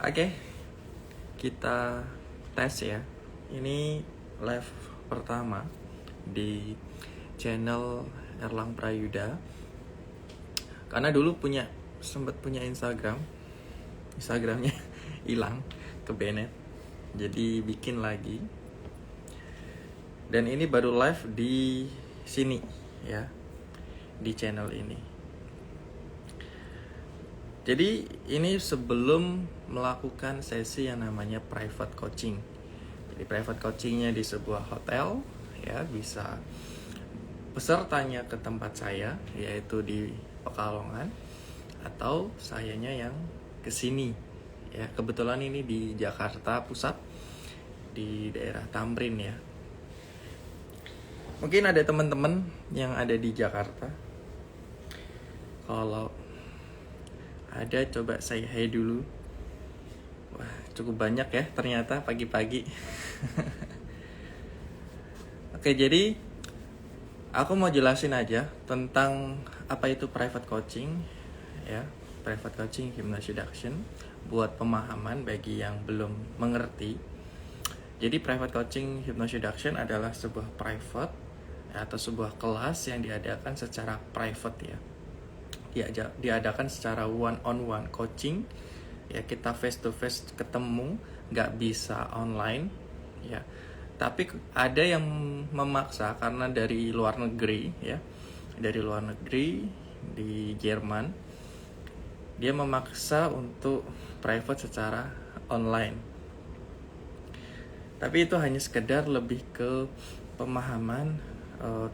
Oke, kita tes ya. Ini live pertama di channel Erlang Prayuda. Karena dulu sempat punya Instagramnya hilang ke banned. Jadi bikin lagi. Dan ini baru live di sini ya, di channel ini. Jadi ini sebelum melakukan sesi yang namanya private coaching. Jadi private coachingnya di sebuah hotel ya, bisa pesertanya ke tempat saya yaitu di Pekalongan atau sayanya yang ke sini ya. Kebetulan ini di Jakarta Pusat di daerah Tamrin ya. Mungkin ada teman-teman yang ada di Jakarta. Kalau ada, coba say hi dulu. Wah, cukup banyak ya ternyata pagi-pagi. Oke, jadi aku mau jelasin aja tentang apa itu private coaching ya. Private coaching hypnosis reduction buat pemahaman bagi yang belum mengerti. Jadi private coaching hypnosis reduction adalah sebuah private atau sebuah kelas yang diadakan secara private ya. Diadakan secara one on one coaching ya, kita face to face ketemu, nggak bisa online ya. Tapi ada yang memaksa karena dari luar negeri ya, dari luar negeri di Jerman, dia memaksa untuk private secara online. Tapi itu hanya sekedar lebih ke pemahaman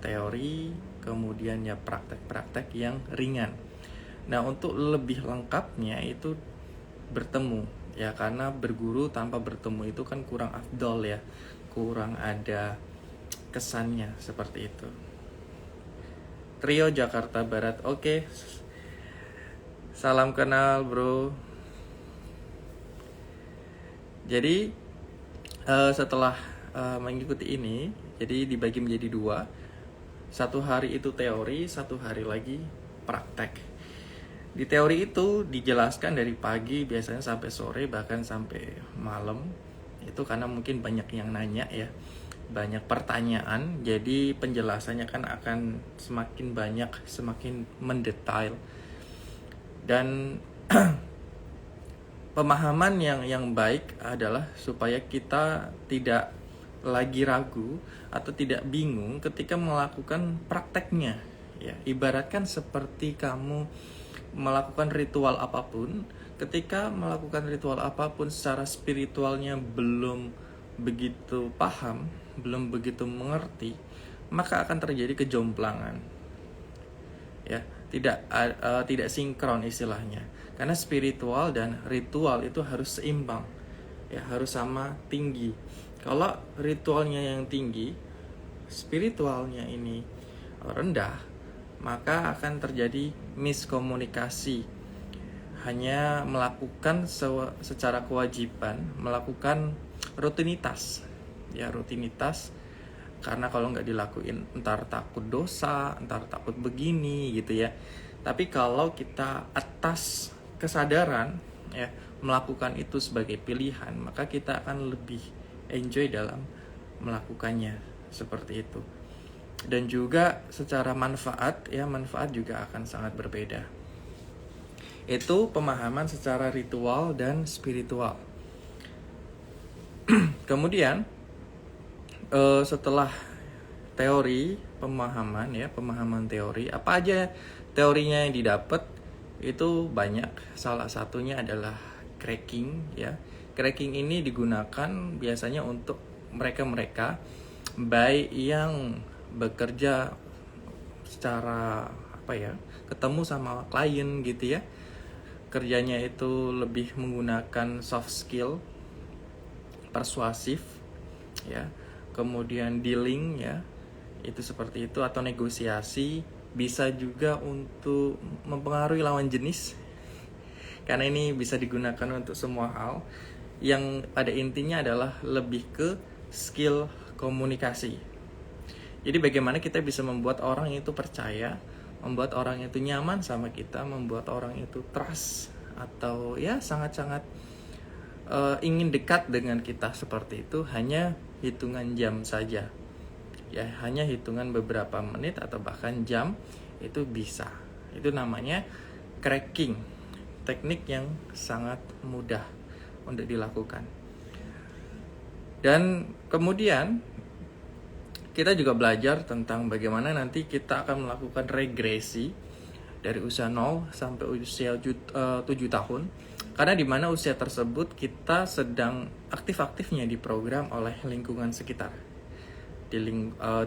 teori, kemudian ya praktek-praktek yang ringan. Nah, untuk lebih lengkapnya itu bertemu ya, karena berguru tanpa bertemu itu kan kurang afdol ya, kurang ada kesannya seperti itu. Trio Jakarta Barat, oke. Salam kenal bro. Jadi setelah mengikuti ini, jadi dibagi menjadi 2. Satu hari itu teori, satu hari lagi praktek. Di teori itu dijelaskan dari pagi biasanya sampai sore, bahkan sampai malam. Itu karena mungkin banyak yang nanya ya, banyak pertanyaan. Jadi penjelasannya kan akan semakin banyak, semakin mendetail. Dan pemahaman yang baik adalah supaya kita tidak lagi ragu atau tidak bingung ketika melakukan prakteknya ya. Ibaratkan seperti kamu melakukan ritual apapun, ketika melakukan ritual apapun secara spiritualnya belum begitu paham, belum begitu mengerti, maka akan terjadi kejomplangan ya, tidak sinkron istilahnya. Karena spiritual dan ritual itu harus seimbang ya, harus sama tinggi. Kalau ritualnya yang tinggi, spiritualnya ini rendah, maka akan terjadi miskomunikasi. Hanya melakukan secara kewajiban, melakukan rutinitas ya, rutinitas. Karena kalau nggak dilakuin entar takut dosa, entar takut begini gitu ya. Tapi kalau kita atas kesadaran ya, melakukan itu sebagai pilihan, maka kita akan lebih enjoy dalam melakukannya seperti itu. Dan juga secara manfaat ya, manfaat juga akan sangat berbeda. Itu pemahaman secara ritual dan spiritual. Kemudian setelah teori, pemahaman teori, apa aja teorinya yang didapat itu banyak. Salah satunya adalah cracking ya. Cracking ini digunakan biasanya untuk mereka baik yang bekerja secara ketemu sama klien gitu ya, kerjanya itu lebih menggunakan soft skill, persuasif ya, kemudian dealing ya, itu seperti itu, atau negosiasi. Bisa juga untuk mempengaruhi lawan jenis, karena ini bisa digunakan untuk semua hal. Yang pada intinya adalah lebih ke skill komunikasi. Jadi bagaimana kita bisa membuat orang itu percaya, membuat orang itu nyaman sama kita, membuat orang itu trust, atau ya sangat-sangat ingin dekat dengan kita seperti itu hanya hitungan jam saja. Ya, hanya hitungan beberapa menit atau bahkan jam itu bisa. Itu namanya cracking, teknik yang sangat mudah untuk dilakukan. Dan kemudian kita juga belajar tentang bagaimana nanti kita akan melakukan regresi dari usia 0 sampai usia 7 tahun. Karena di mana usia tersebut kita sedang aktif-aktifnya diprogram oleh lingkungan sekitar.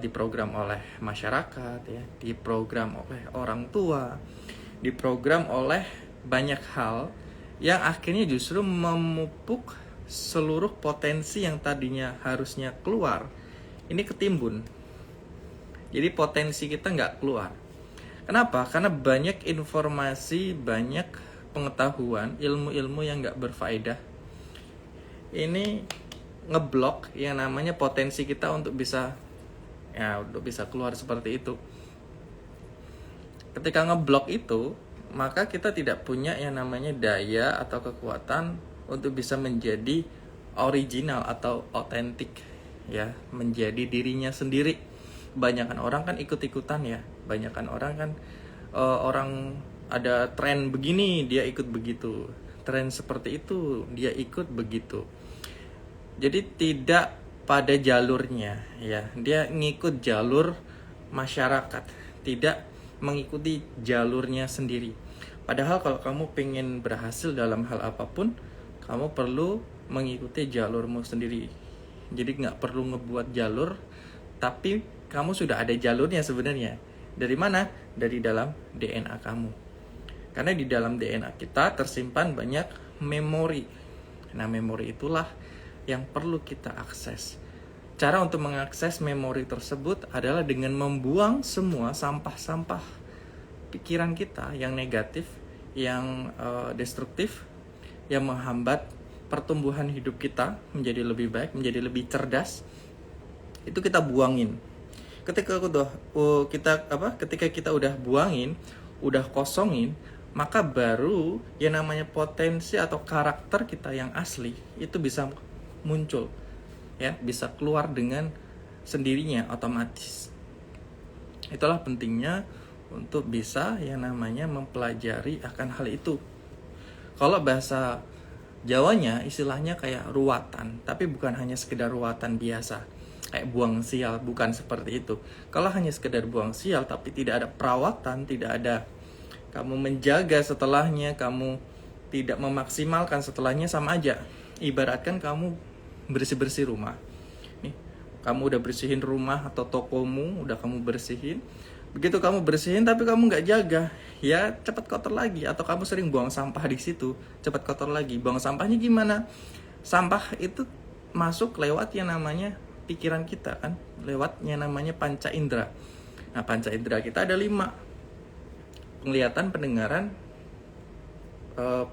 Diprogram oleh masyarakat, ya, diprogram oleh orang tua, diprogram oleh banyak hal yang akhirnya justru memupuk seluruh potensi yang tadinya harusnya keluar. Ini ketimbun. Jadi potensi kita nggak keluar. Kenapa? Karena banyak informasi, banyak pengetahuan, ilmu-ilmu yang nggak berfaedah. Ini ngeblok yang namanya potensi kita untuk bisa keluar seperti itu. Ketika ngeblok itu, maka kita tidak punya yang namanya daya atau kekuatan untuk bisa menjadi original atau otentik, ya, menjadi dirinya sendiri. Kebanyakan orang kan ikut-ikutan, ya. Kebanyakan orang kan orang ada tren begini dia ikut begitu, tren seperti itu dia ikut begitu. Jadi tidak pada jalurnya, ya. Dia ngikut jalur masyarakat, tidak mengikuti jalurnya sendiri. Padahal kalau kamu pengen berhasil dalam hal apapun, kamu perlu mengikuti jalurmu sendiri. Jadi nggak perlu ngebuat jalur, tapi kamu sudah ada jalurnya sebenarnya. Dari mana? Dari dalam DNA kamu. Karena di dalam DNA kita tersimpan banyak memori. Nah, memori itulah yang perlu kita akses. Cara untuk mengakses memori tersebut adalah dengan membuang semua sampah-sampah pikiran kita yang negatif, yang destruktif, yang menghambat pertumbuhan hidup kita menjadi lebih baik, menjadi lebih cerdas. Itu kita buangin. Ketika kita udah buangin, udah kosongin, maka baru yang namanya potensi atau karakter kita yang asli itu bisa muncul, ya, bisa keluar dengan sendirinya otomatis. Itulah pentingnya untuk bisa yang namanya mempelajari akan hal itu. Kalau bahasa Jawanya istilahnya kayak ruwatan, tapi bukan hanya sekedar ruwatan biasa kayak buang sial, bukan seperti itu. Kalau hanya sekedar buang sial tapi tidak ada perawatan, tidak ada kamu menjaga setelahnya, kamu tidak memaksimalkan setelahnya, sama aja. Ibaratkan kamu bersih-bersih rumah. Nih, kamu udah bersihin rumah atau tokomu, udah kamu bersihin. Begitu kamu bersihin tapi kamu nggak jaga, ya cepat kotor lagi. Atau kamu sering buang sampah di situ, cepat kotor lagi. Buang sampahnya gimana? Sampah itu masuk lewat yang namanya pikiran kita, kan, lewat yang namanya panca indera. Nah, panca indera kita ada 5: penglihatan, pendengaran,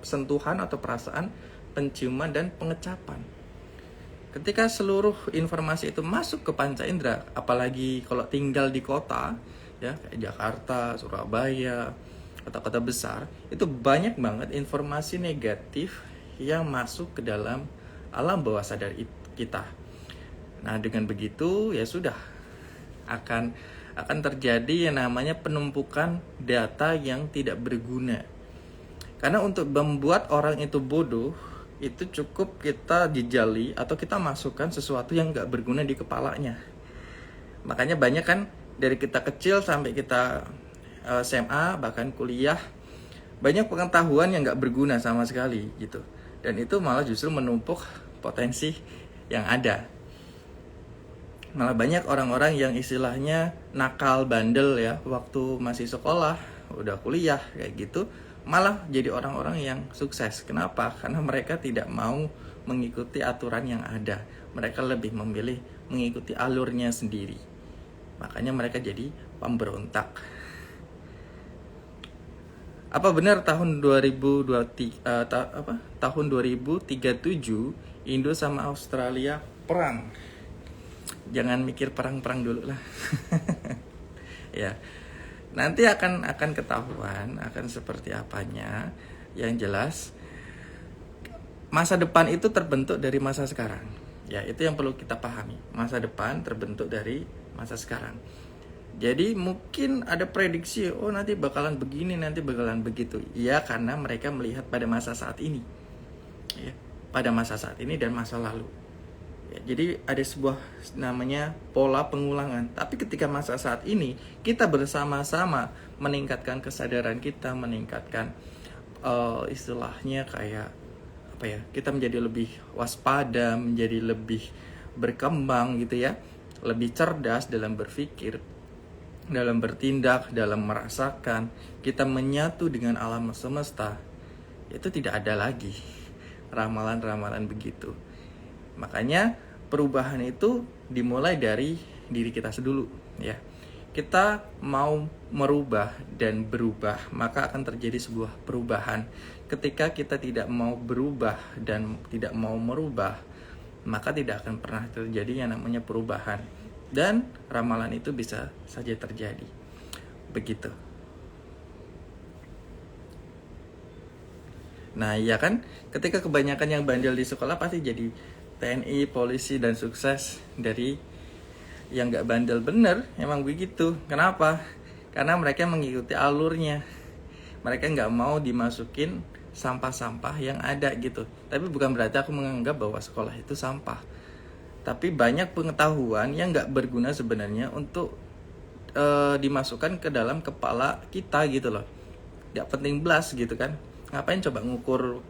sentuhan atau perasaan, penciuman, dan pengecapan. Ketika seluruh informasi itu masuk ke panca indera, apalagi kalau tinggal di kota, ya, kayak Jakarta, Surabaya, kota-kota besar, itu banyak banget informasi negatif yang masuk ke dalam alam bawah sadar kita. Nah, dengan begitu ya sudah akan terjadi yang namanya penumpukan data yang tidak berguna. Karena untuk membuat orang itu bodoh, itu cukup kita jejali atau kita masukkan sesuatu yang gak berguna di kepalanya. Makanya banyak kan dari kita kecil sampai kita SMA, bahkan kuliah, banyak pengetahuan yang gak berguna sama sekali gitu. Dan itu malah justru menumpuk potensi yang ada. Malah banyak orang-orang yang istilahnya nakal, bandel, ya, waktu masih sekolah, udah kuliah kayak gitu, malah jadi orang-orang yang sukses. Kenapa? Karena mereka tidak mau mengikuti aturan yang ada. Mereka lebih memilih mengikuti alurnya sendiri. Makanya mereka jadi pemberontak. Apa benar tahun 2037 Indo sama Australia perang? Jangan mikir perang-perang dulu lah. Ya. Nanti akan ketahuan akan seperti apanya. Yang jelas masa depan itu terbentuk dari masa sekarang. Ya, itu yang perlu kita pahami. Masa depan terbentuk dari masa sekarang. Jadi mungkin ada prediksi, oh nanti bakalan begini, nanti bakalan begitu. Ya, karena mereka melihat pada masa saat ini. Ya, pada masa saat ini dan masa lalu. Ya, jadi ada sebuah namanya pola pengulangan. Tapi ketika masa saat ini, kita bersama-sama meningkatkan kesadaran kita, meningkatkan istilahnya kayak apa ya, kita menjadi lebih waspada, menjadi lebih berkembang gitu ya, lebih cerdas dalam berpikir, dalam bertindak, dalam merasakan, kita menyatu dengan alam semesta. Itu tidak ada lagi ramalan-ramalan begitu. Makanya perubahan itu dimulai dari diri kita dulu ya. Kita mau merubah dan berubah, maka akan terjadi sebuah perubahan. Ketika kita tidak mau berubah dan tidak mau merubah, maka tidak akan pernah terjadi yang namanya perubahan. Dan ramalan itu bisa saja terjadi. Begitu. Nah, iya kan? Ketika kebanyakan yang bandel di sekolah pasti jadi TNI, polisi, dan sukses. Dari yang gak bandel bener, emang begitu. Kenapa? Karena mereka mengikuti alurnya. Mereka gak mau dimasukin sampah-sampah yang ada gitu. Tapi bukan berarti aku menganggap bahwa sekolah itu sampah. Tapi banyak pengetahuan yang gak berguna sebenarnya untuk dimasukkan ke dalam kepala kita gitu loh. Gak penting belas gitu kan. Ngapain coba ngukur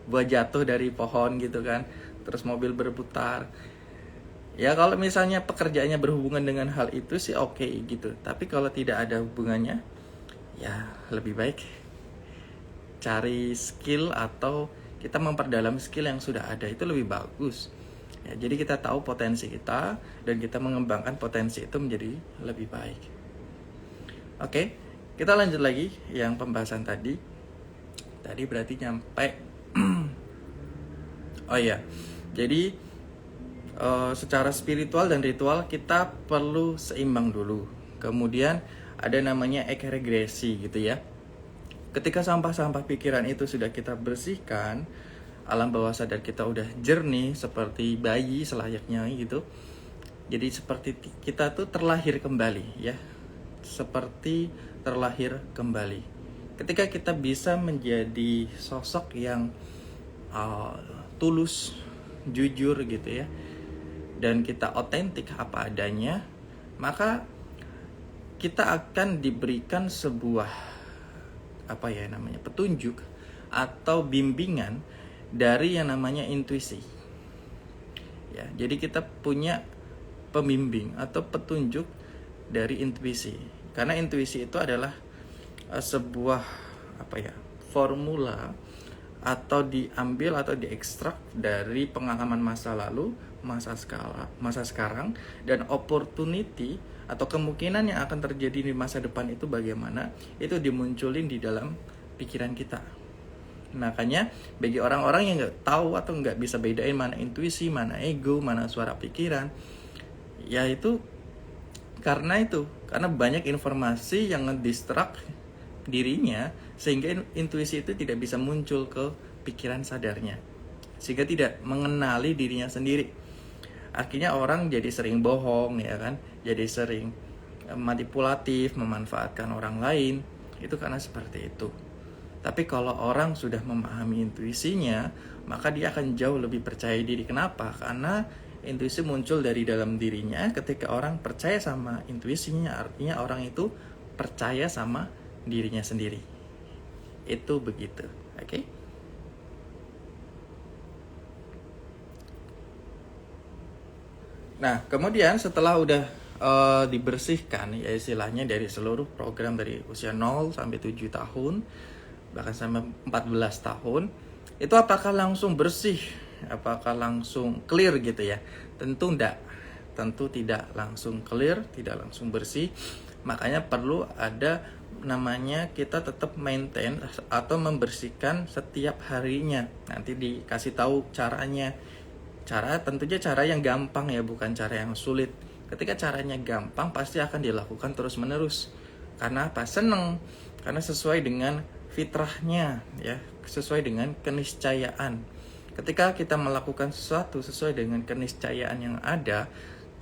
buah jatuh dari pohon gitu kan, terus mobil berputar. Ya kalau misalnya pekerjaannya berhubungan dengan hal itu sih oke gitu. Tapi kalau tidak ada hubungannya, ya lebih baik cari skill atau kita memperdalam skill yang sudah ada, itu lebih bagus. Ya, jadi kita tahu potensi kita dan kita mengembangkan potensi itu menjadi lebih baik. Oke, kita lanjut lagi yang pembahasan tadi. Tadi berarti nyampe oh iya, jadi secara spiritual dan ritual kita perlu seimbang dulu. Kemudian ada namanya ekregresi gitu ya. Ketika sampah-sampah pikiran itu sudah kita bersihkan, alam bawah sadar kita udah jernih seperti bayi selayaknya gitu. Jadi seperti kita tuh terlahir kembali ya. Seperti terlahir kembali. Ketika kita bisa menjadi sosok yang tulus, jujur gitu ya, dan kita otentik apa adanya, maka kita akan diberikan sebuah petunjuk atau bimbingan dari yang namanya intuisi. Ya, jadi kita punya pembimbing atau petunjuk dari intuisi. Karena intuisi itu adalah sebuah formula atau diambil atau diekstrak dari pengalaman masa lalu, masa sekarang, dan opportunity atau kemungkinan yang akan terjadi di masa depan itu bagaimana, itu dimunculin di dalam pikiran kita. Makanya bagi orang-orang yang nggak tahu atau nggak bisa bedain mana intuisi, mana ego, mana suara pikiran, ya itu karena banyak informasi yang ngedistract dirinya sehingga intuisi itu tidak bisa muncul ke pikiran sadarnya, sehingga tidak mengenali dirinya sendiri. Akhirnya orang jadi sering bohong ya kan, jadi sering manipulatif, memanfaatkan orang lain, itu karena seperti itu. Tapi kalau orang sudah memahami intuisinya, maka dia akan jauh lebih percaya diri. Kenapa? Karena intuisi muncul dari dalam dirinya. Ketika orang percaya sama intuisinya, artinya orang itu percaya sama dirinya sendiri. Itu begitu, oke? Nah, kemudian setelah udah dibersihkan ya istilahnya dari seluruh program dari usia 0 sampai 7 tahun, bahkan sampai 14 tahun, itu apakah langsung bersih? Apakah langsung clear gitu ya? Tentu enggak. Tentu tidak langsung clear, tidak langsung bersih. Makanya perlu ada namanya kita tetap maintain atau membersihkan setiap harinya. Nanti dikasih tahu caranya. Tentunya cara yang gampang ya, bukan cara yang sulit. Ketika caranya gampang pasti akan dilakukan terus menerus. Karena apa? Seneng. Karena sesuai dengan fitrahnya, ya, sesuai dengan keniscayaan. Ketika kita melakukan sesuatu sesuai dengan keniscayaan yang ada,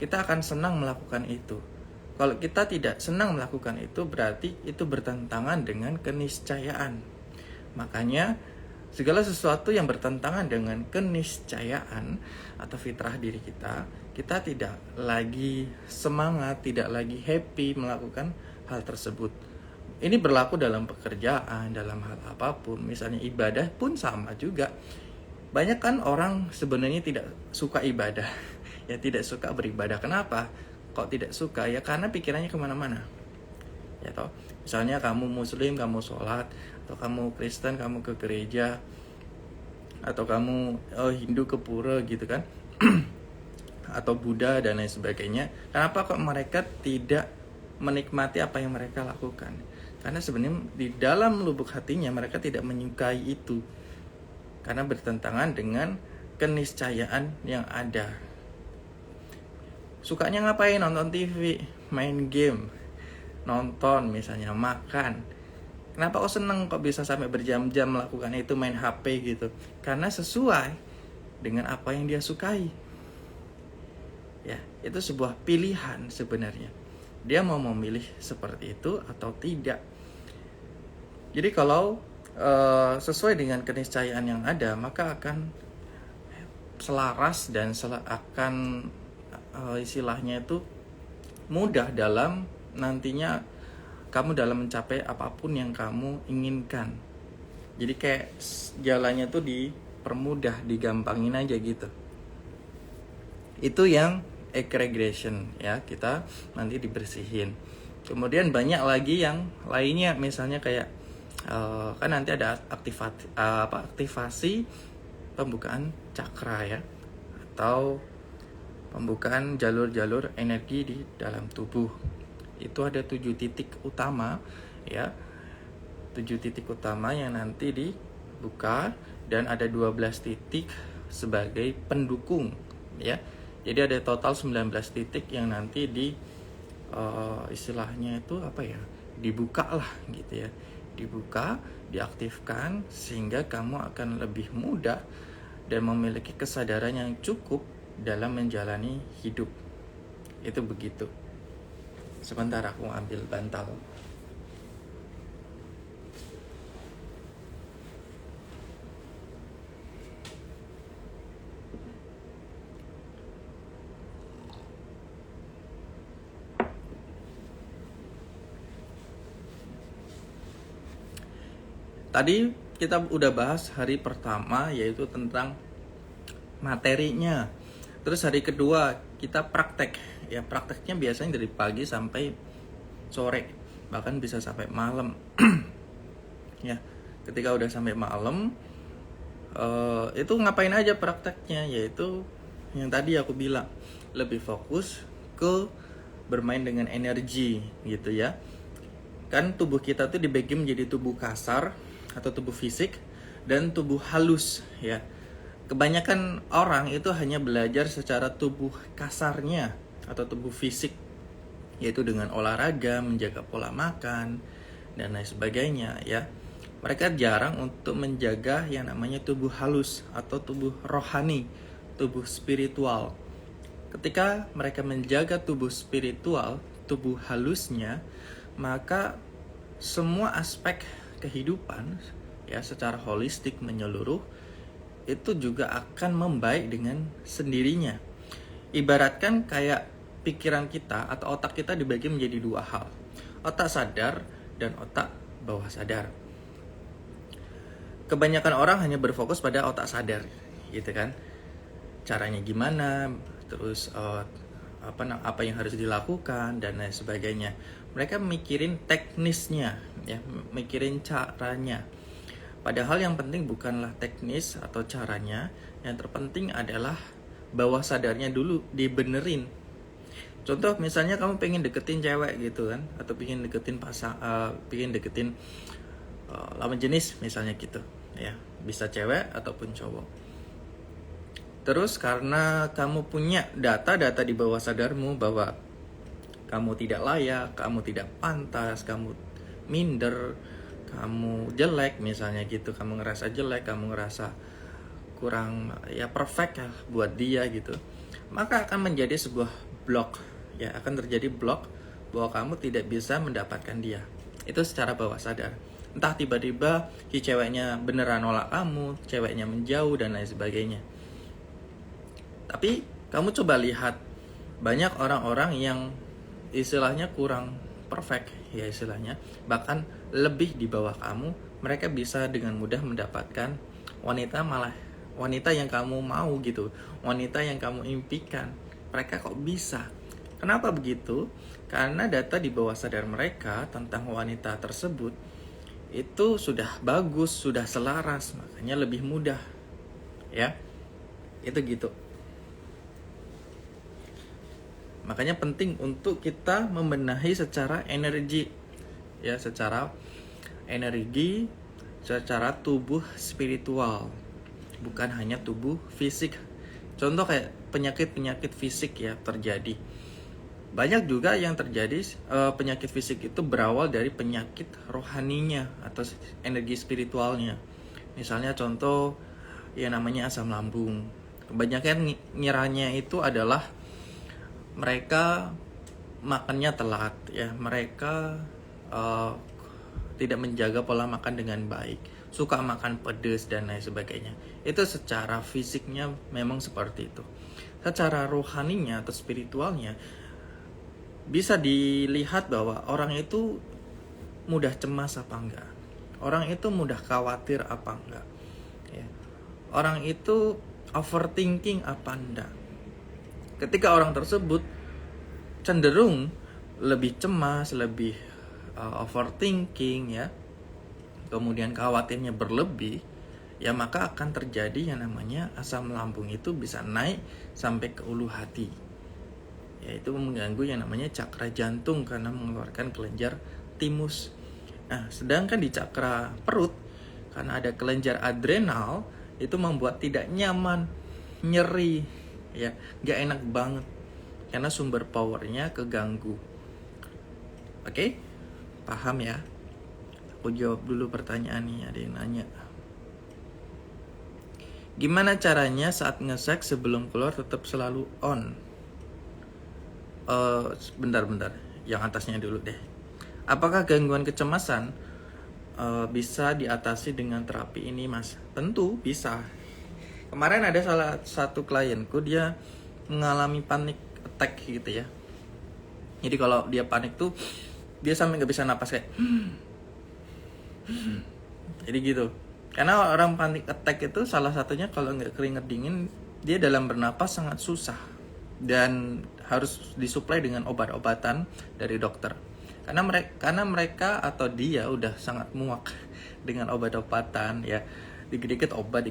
kita akan senang melakukan itu. Kalau kita tidak senang melakukan itu, berarti itu bertentangan dengan keniscayaan. Makanya segala sesuatu yang bertentangan dengan keniscayaan atau fitrah diri kita, kita tidak lagi semangat, tidak lagi happy melakukan hal tersebut. Ini berlaku dalam pekerjaan, dalam hal apapun. Misalnya ibadah pun sama juga. Banyak kan orang sebenarnya tidak suka ibadah, ya, tidak suka beribadah. Kenapa? Kok tidak suka? Ya karena pikirannya kemana-mana. Ya toh, misalnya kamu Muslim, kamu sholat, atau kamu Kristen, kamu ke gereja, atau kamu Hindu ke pura gitu kan, atau Buddha dan lain sebagainya. Kenapa kok mereka tidak menikmati apa yang mereka lakukan? Karena sebenarnya di dalam lubuk hatinya mereka tidak menyukai itu, karena bertentangan dengan keniscayaan yang ada. Sukanya ngapain? Nonton TV, main game, nonton misalnya, makan. Kenapa kok seneng kok bisa sampai berjam-jam melakukan itu, main HP gitu? Karena sesuai dengan apa yang dia sukai. Ya, itu sebuah pilihan sebenarnya. Dia mau memilih seperti itu atau tidak. Jadi kalau sesuai dengan keniscayaan yang ada, maka akan selaras dan akan istilahnya itu mudah dalam nantinya kamu dalam mencapai apapun yang kamu inginkan. Jadi kayak jalannya tuh dipermudah, digampangin aja gitu. Itu yang aggregation, ya, kita nanti dibersihin. Kemudian banyak lagi yang lainnya, misalnya kayak kan nanti ada aktivasi pembukaan cakra, ya, atau pembukaan jalur-jalur energi di dalam tubuh. Itu ada 7 titik utama, ya, 7 titik utama yang nanti dibuka, dan ada 12 titik sebagai pendukung, ya. Jadi ada total 19 titik yang nanti istilahnya itu apa ya, dibuka lah gitu ya, dibuka, diaktifkan, sehingga kamu akan lebih mudah dan memiliki kesadaran yang cukup dalam menjalani hidup. Itu begitu. Sebentar aku ambil bantal. Tadi kita udah bahas hari pertama, yaitu tentang materinya. Terus hari kedua kita praktek, ya, prakteknya biasanya dari pagi sampai sore, bahkan bisa sampai malam. Ya, ketika udah sampai malam, itu ngapain aja prakteknya? Yaitu yang tadi aku bilang, lebih fokus ke bermain dengan energi gitu ya. Kan tubuh kita tuh dibagi menjadi tubuh kasar atau tubuh fisik dan tubuh halus, ya. Kebanyakan orang itu hanya belajar secara tubuh kasarnya atau tubuh fisik, yaitu dengan olahraga, menjaga pola makan, dan lain sebagainya, ya. Mereka jarang untuk menjaga yang namanya tubuh halus atau tubuh rohani, tubuh spiritual. Ketika mereka menjaga tubuh spiritual, tubuh halusnya, maka semua aspek kehidupan, ya, secara holistik menyeluruh, itu juga akan membaik dengan sendirinya. Ibaratkan kayak pikiran kita atau otak kita dibagi menjadi 2 hal, otak sadar dan otak bawah sadar. Kebanyakan orang hanya berfokus pada otak sadar, gitu kan, caranya gimana, terus apa yang harus dilakukan dan lain sebagainya. Mereka mikirin teknisnya, ya, mikirin caranya. Padahal yang penting bukanlah teknis atau caranya, yang terpenting adalah bawah sadarnya dulu dibenerin. Contoh misalnya kamu pengen deketin cewek gitu kan, atau pengen deketin lawan jenis misalnya gitu, ya, bisa cewek ataupun cowok. Terus karena kamu punya data-data di bawah sadarmu bahwa kamu tidak layak, kamu tidak pantas, kamu minder, kamu jelek misalnya gitu, kamu ngerasa jelek, kamu ngerasa kurang ya perfect ya buat dia gitu, maka akan menjadi sebuah blok ya, akan terjadi blok bahwa kamu tidak bisa mendapatkan dia. Itu secara bawah sadar. Entah tiba-tiba si ceweknya beneran nolak kamu, ceweknya menjauh dan lain sebagainya. Tapi kamu coba lihat, banyak orang-orang yang istilahnya kurang perfect ya istilahnya, bahkan lebih di bawah kamu, mereka bisa dengan mudah mendapatkan wanita yang kamu mau gitu, wanita yang kamu impikan. Mereka kok bisa? Kenapa begitu? Karena data di bawah sadar mereka tentang wanita tersebut itu sudah bagus, sudah selaras, makanya lebih mudah ya. Itu gitu. Makanya penting untuk kita membenahi secara energi ya, secara energi, secara tubuh spiritual, bukan hanya tubuh fisik. Contoh kayak penyakit-penyakit fisik ya terjadi. Banyak juga yang terjadi penyakit fisik itu berawal dari penyakit rohaninya atau energi spiritualnya. Misalnya contoh yang namanya asam lambung. Kebanyakan ngiranya itu adalah mereka makannya telat ya, mereka tidak menjaga pola makan dengan baik, suka makan pedas dan lain sebagainya. Itu secara fisiknya memang seperti itu. Secara rohaninya atau spiritualnya bisa dilihat bahwa orang itu mudah cemas apa enggak, orang itu mudah khawatir apa enggak ya. Orang itu overthinking apa enggak. Ketika orang tersebut cenderung lebih cemas, lebih overthinking ya, kemudian khawatirnya berlebih ya, maka akan terjadi yang namanya asam lambung itu bisa naik sampai ke ulu hati, yaitu mengganggu yang namanya cakra jantung karena mengeluarkan kelenjar timus. Nah, sedangkan di cakra perut karena ada kelenjar adrenal itu membuat tidak nyaman, nyeri, ya, gak enak banget karena sumber powernya keganggu. Oke, paham ya? Aku jawab dulu pertanyaan nih, ada yang nanya. Gimana caranya saat nge-sex sebelum keluar tetap selalu on? Bentar, yang atasnya dulu deh. Apakah gangguan kecemasan bisa diatasi dengan terapi ini, Mas? Tentu bisa. Kemarin ada salah satu klienku, dia mengalami panic attack gitu ya. Jadi kalau dia panik tuh dia sampai nggak bisa napas kayak jadi gitu. Karena orang panic attack itu salah satunya kalau nggak keringet dingin, dia dalam bernapas sangat susah dan harus disuplai dengan obat-obatan dari dokter. Karena mereka atau dia udah sangat muak dengan obat-obatan ya, dikit-dikit obat,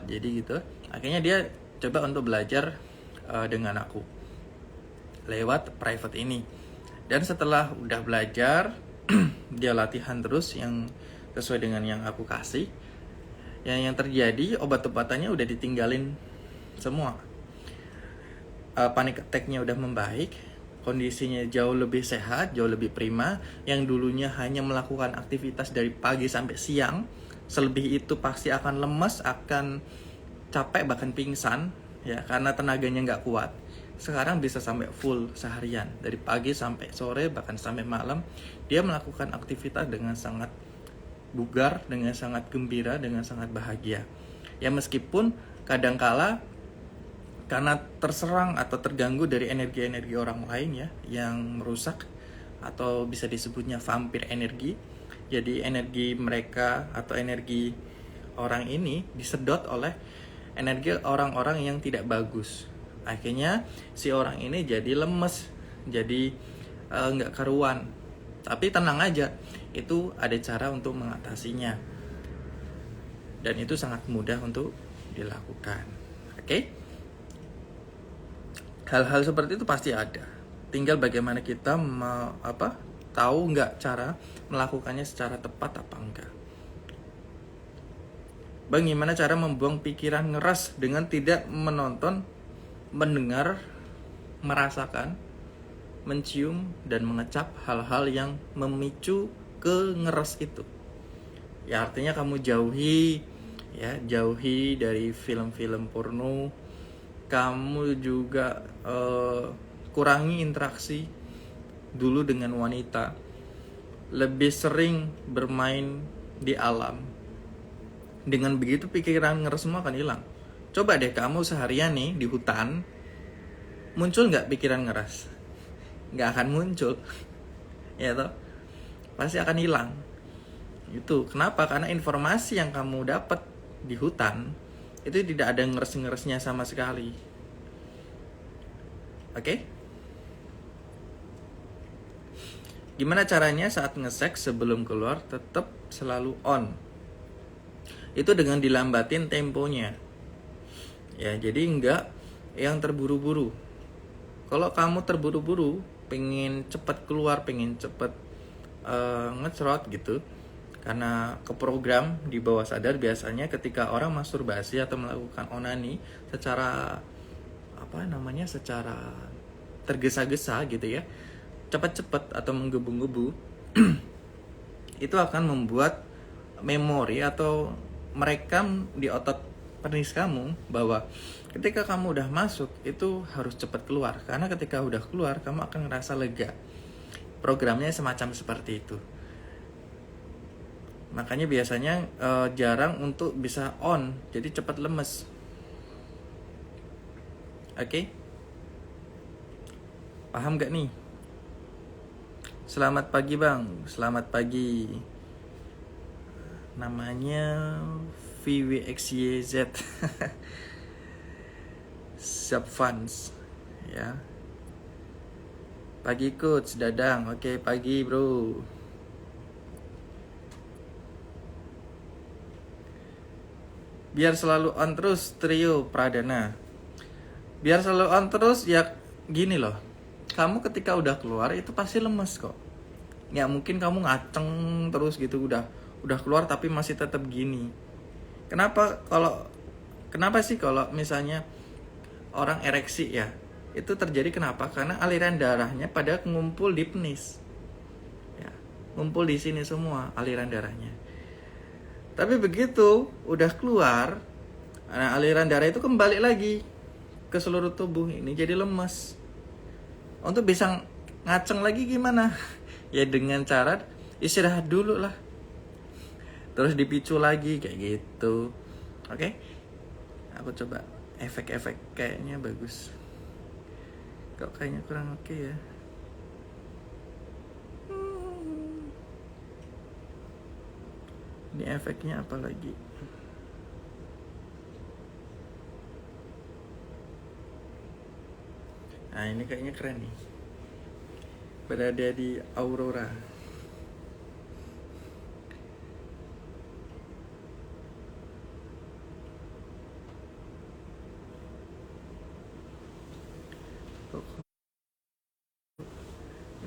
jadi gitu. Akhirnya dia coba untuk belajar dengan aku lewat private ini. Dan setelah udah belajar, dia latihan terus yang sesuai dengan yang aku kasih. Yang terjadi obat-obatannya udah ditinggalin semua. Panic attack-nya udah membaik, kondisinya jauh lebih sehat, jauh lebih prima. Yang dulunya hanya melakukan aktivitas dari pagi sampai siang, selebih itu pasti akan lemas, akan capek, bahkan pingsan ya, karena tenaganya nggak kuat. Sekarang bisa sampai full seharian, dari pagi sampai sore, bahkan sampai malam. Dia melakukan aktivitas dengan sangat bugar, dengan sangat gembira, dengan sangat bahagia. Ya meskipun kadangkala karena terserang atau terganggu dari energi-energi orang lain ya, yang merusak atau bisa disebutnya vampir energi. Jadi energi mereka atau energi orang ini disedot oleh energi orang-orang yang tidak bagus. Akhirnya si orang ini jadi lemes, jadi nggak karuan. Tapi tenang aja, itu ada cara untuk mengatasinya. Dan itu sangat mudah untuk dilakukan. Oke? Hal-hal seperti itu pasti ada. Tinggal bagaimana kita tahu nggak cara melakukannya secara tepat apa enggak. Bagaimana cara membuang pikiran ngeras dengan tidak menonton, mendengar, merasakan, mencium, dan mengecap hal-hal yang memicu ke ngeras itu. Ya artinya kamu jauhi dari film-film porno. Kamu juga kurangi interaksi dulu dengan wanita. Lebih sering bermain di alam. Dengan begitu pikiran ngeres semua akan hilang. Coba deh kamu seharian nih di hutan, muncul nggak pikiran ngeres? Nggak akan muncul. Ya toh? Pasti akan hilang. Itu kenapa? Karena informasi yang kamu dapat di hutan itu tidak ada ngeres-ngeresnya sama sekali. Oke? Gimana caranya saat nge-seks sebelum keluar tetap selalu on? Itu dengan dilambatin temponya. Ya, jadi enggak yang terburu-buru. Kalau kamu terburu-buru, pengen cepet keluar, pengen cepet ngecrot gitu, karena keprogram di bawah sadar biasanya ketika orang masturbasi atau melakukan onani secara secara tergesa-gesa gitu ya, cepat-cepat atau menggebu-gebu, itu akan membuat memori atau merekam di otot penis kamu bahwa ketika kamu udah masuk itu harus cepat keluar, karena ketika udah keluar kamu akan ngerasa lega. Programnya semacam seperti itu. Makanya biasanya jarang untuk bisa on, jadi cepat lemes. Oke? Paham gak nih? Selamat pagi bang, selamat pagi. Namanya VWXYZ Subfans ya. Pagi coach Dadang, oke pagi bro. Biar selalu on terus trio Pradana. Biar selalu on terus ya gini loh. Kamu ketika udah keluar itu pasti lemes kok. Nggak mungkin kamu ngaceng terus gitu udah keluar tapi masih tetap gini. Kenapa sih kalau misalnya orang ereksi ya? Itu terjadi kenapa? Karena aliran darahnya pada ngumpul di penis. Ya, ngumpul di sini semua aliran darahnya. Tapi begitu udah keluar, nah aliran darah itu kembali lagi ke seluruh tubuh, ini jadi lemes. Untuk bisa ngaceng lagi gimana? Ya dengan cara istirahat dulu lah. Terus dipicu lagi kayak gitu. Oke? Aku coba efek-efek kayaknya bagus. Kok kayaknya kurang oke ya? Ini efeknya apa lagi? Nah ini kayaknya keren nih. Berada di Aurora.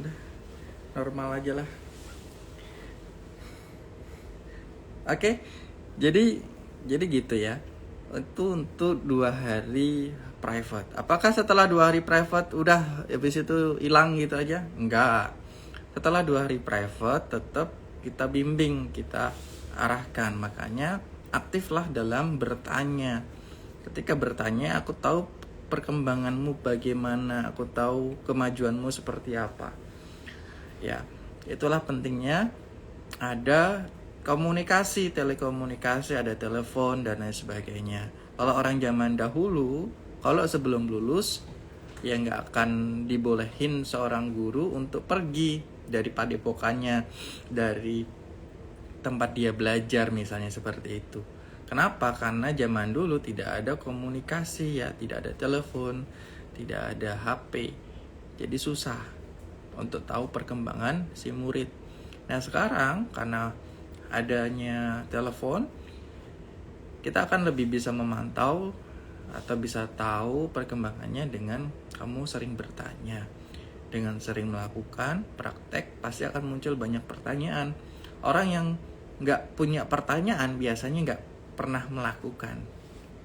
Udah normal aja lah. Oke, jadi gitu ya. Itu untuk 2 hari private. Apakah setelah 2 hari private udah habis itu hilang gitu aja? Enggak. Setelah 2 hari private tetap kita bimbing, kita arahkan. Makanya aktiflah dalam bertanya. Ketika bertanya, aku tahu perkembanganmu bagaimana, aku tahu kemajuanmu seperti apa. Ya, itulah pentingnya ada komunikasi, telekomunikasi, ada telepon dan lain sebagainya. Kalau orang zaman dahulu, kalau sebelum lulus, ya nggak akan dibolehin seorang guru untuk pergi dari padepokannya, dari tempat dia belajar misalnya seperti itu. Kenapa? Karena zaman dulu tidak ada komunikasi ya, tidak ada telepon, tidak ada HP. Jadi susah untuk tahu perkembangan si murid. Nah sekarang karena adanya telepon, kita akan lebih bisa memantau atau bisa tahu perkembangannya dengan kamu sering bertanya. Dengan sering melakukan praktek, pasti akan muncul banyak pertanyaan. Orang yang nggak punya pertanyaan biasanya nggak pernah melakukan.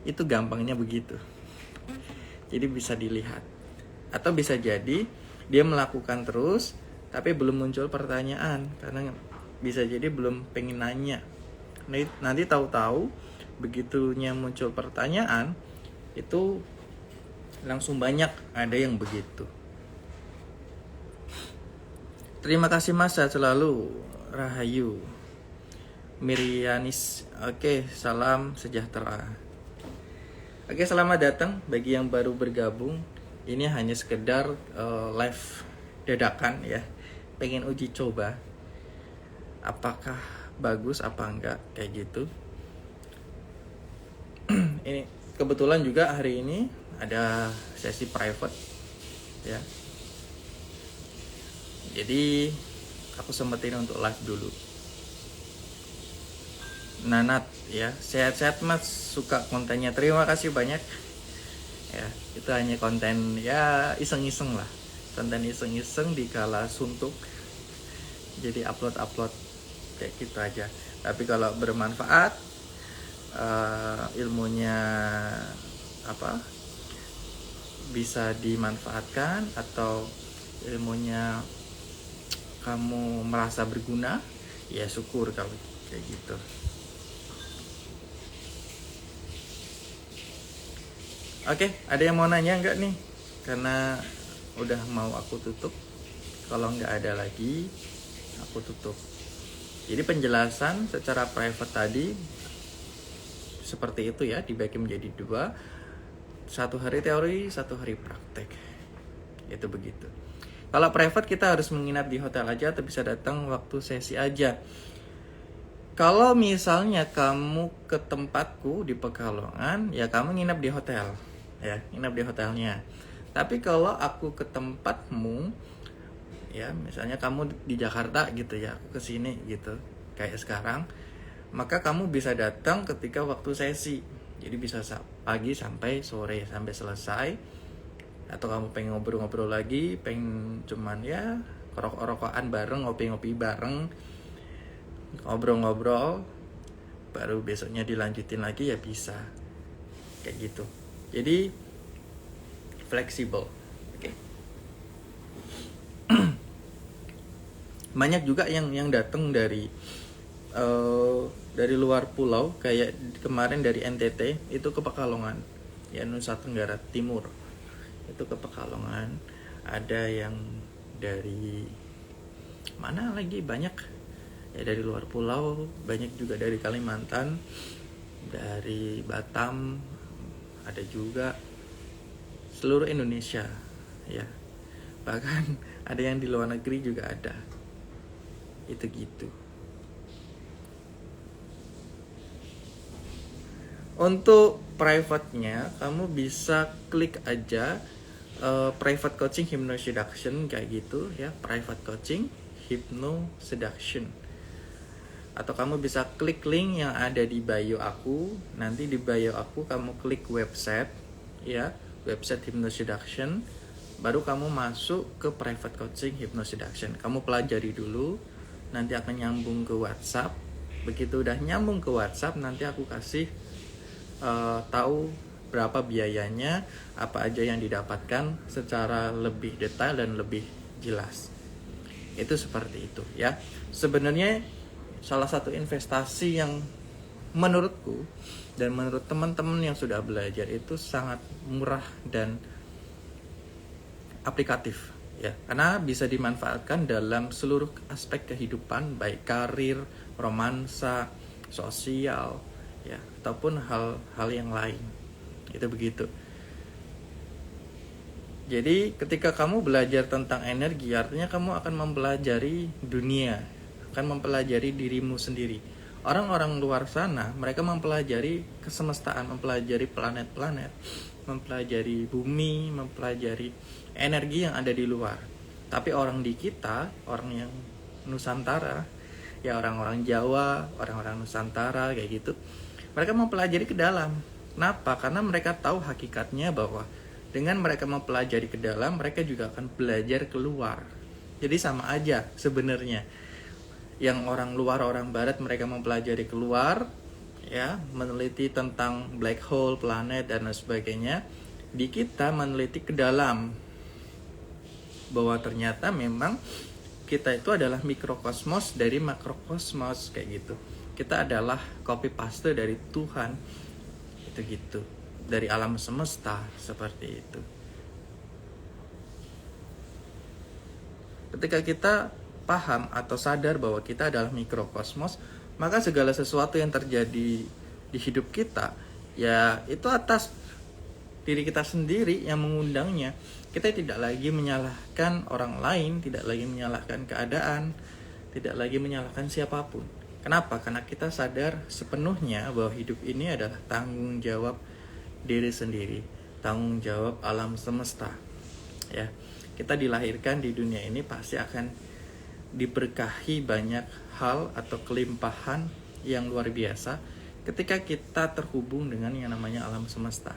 Itu gampangnya begitu. Jadi bisa dilihat. Atau bisa jadi dia melakukan terus, tapi belum muncul pertanyaan. Karena bisa jadi belum pengen nanya. Nanti tahu-tahu begitunya muncul pertanyaan itu langsung banyak ada yang begitu. Terima kasih Mas, sehat selalu. Rahayu Mirianis. Oke, salam sejahtera. Oke, selamat datang bagi yang baru bergabung. Ini hanya sekedar live dadakan ya. Pengen uji coba apakah bagus apa enggak kayak gitu. Ini kebetulan juga hari ini ada sesi private ya. Jadi aku sempetin untuk live dulu. Nanat ya, sehat-sehat Mas, suka kontennya. Terima kasih banyak. Ya, itu hanya konten ya iseng-iseng lah. Konten iseng-iseng di kala suntuk. Jadi upload kayak gitu aja. Tapi kalau bermanfaat, ilmunya bisa dimanfaatkan atau ilmunya kamu merasa berguna, ya syukur kalau kayak gitu. Oke, ada yang mau nanya nggak nih? Karena udah mau aku tutup. Kalau nggak ada lagi, aku tutup. Jadi penjelasan secara private tadi seperti itu ya, dibagi menjadi 2. 1 hari teori, 1 hari praktek. Itu begitu. Kalau private kita harus menginap di hotel aja atau bisa datang waktu sesi aja. Kalau misalnya kamu ke tempatku di Pekalongan, ya kamu nginap di hotel. Ya, nginap di hotelnya. Tapi kalau aku ke tempatmu, ya misalnya kamu di Jakarta gitu ya, aku ke sini gitu, kayak sekarang, maka kamu bisa datang ketika waktu sesi. Jadi bisa pagi sampai sore, sampai selesai. Atau kamu pengen ngobrol-ngobrol lagi, pengen cuman ya rokok-rokokan bareng, ngopi-ngopi bareng, ngobrol-ngobrol, baru besoknya dilanjutin lagi ya bisa. Kayak gitu. Jadi fleksibel. Oke. Banyak juga yang datang dari luar pulau, kayak kemarin dari NTT itu ke Pekalongan, ya Nusa Tenggara Timur. Itu ke Pekalongan. Ada yang dari mana lagi, banyak ya, dari luar pulau, banyak juga dari Kalimantan, dari Batam, ada juga seluruh Indonesia ya, bahkan ada yang di luar negeri juga ada. Itu gitu. Untuk private-nya kamu bisa klik aja private coaching hypno seduction kayak gitu ya, private coaching hypno seduction. Atau kamu bisa klik link yang ada di bio aku. Nanti di bio aku kamu klik website ya, website hypno seduction, baru kamu masuk ke private coaching hypno seduction. Kamu pelajari dulu, nanti akan nyambung ke WhatsApp. Begitu udah nyambung ke WhatsApp, nanti aku kasih tahu berapa biayanya, apa aja yang didapatkan secara lebih detail dan lebih jelas. Itu seperti itu ya. Sebenarnya salah satu investasi yang menurutku dan menurut teman-teman yang sudah belajar itu sangat murah dan aplikatif ya, karena bisa dimanfaatkan dalam seluruh aspek kehidupan, baik karir, romansa, sosial ya, ataupun hal-hal yang lain. Itu begitu. Jadi ketika kamu belajar tentang energi, artinya kamu akan mempelajari dunia, akan mempelajari dirimu sendiri. Orang-orang luar sana, mereka mempelajari kesemestaan, mempelajari planet-planet, mempelajari bumi, mempelajari energi yang ada di luar. Tapi orang di kita, orang yang Nusantara, ya orang-orang Jawa, orang-orang Nusantara kayak gitu, mereka mempelajari ke dalam. Kenapa? Karena mereka tahu hakikatnya bahwa dengan mereka mempelajari ke dalam, mereka juga akan belajar keluar. Jadi sama aja sebenarnya. Yang orang luar, orang barat, mereka mempelajari keluar, ya, meneliti tentang black hole, planet, dan sebagainya. Di kita meneliti ke dalam, bahwa ternyata memang kita itu adalah mikrokosmos dari makrokosmos kayak gitu. Kita adalah copy paste dari Tuhan, itu gitu, dari alam semesta seperti itu. Ketika kita paham atau sadar bahwa kita adalah mikrokosmos, maka segala sesuatu yang terjadi di hidup kita, ya itu atas diri kita sendiri yang mengundangnya. Kita tidak lagi menyalahkan orang lain, tidak lagi menyalahkan keadaan, tidak lagi menyalahkan siapapun. Kenapa? Karena kita sadar sepenuhnya bahwa hidup ini adalah tanggung jawab diri sendiri, tanggung jawab alam semesta. Ya, kita dilahirkan di dunia ini pasti akan diberkahi banyak hal atau kelimpahan yang luar biasa ketika kita terhubung dengan yang namanya alam semesta.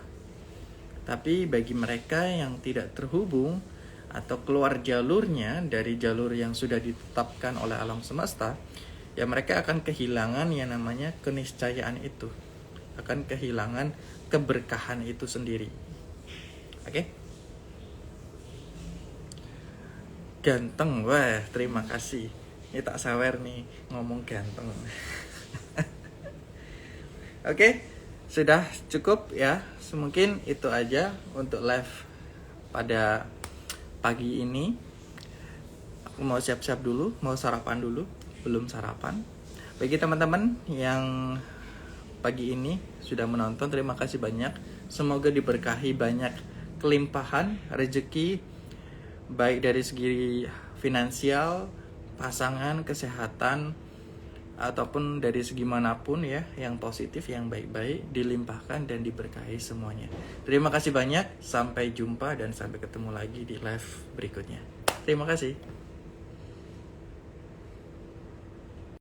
Tapi bagi mereka yang tidak terhubung atau keluar jalurnya dari jalur yang sudah ditetapkan oleh alam semesta, ya mereka akan kehilangan yang namanya keniscayaan itu, akan kehilangan keberkahan itu sendiri. Oke? Ganteng, wah terima kasih. Ini tak sawer nih ngomong ganteng. Oke, sudah cukup ya. Mungkin itu aja untuk live pada pagi ini. Aku mau siap-siap dulu, mau sarapan dulu. Belum sarapan. Bagi teman-teman yang pagi ini sudah menonton, terima kasih banyak. Semoga diberkahi banyak kelimpahan rezeki, baik dari segi finansial, pasangan, kesehatan, ataupun dari segi manapun ya, yang positif, yang baik-baik, dilimpahkan dan diberkahi semuanya. Terima kasih banyak, sampai jumpa dan sampai ketemu lagi di live berikutnya. Terima kasih.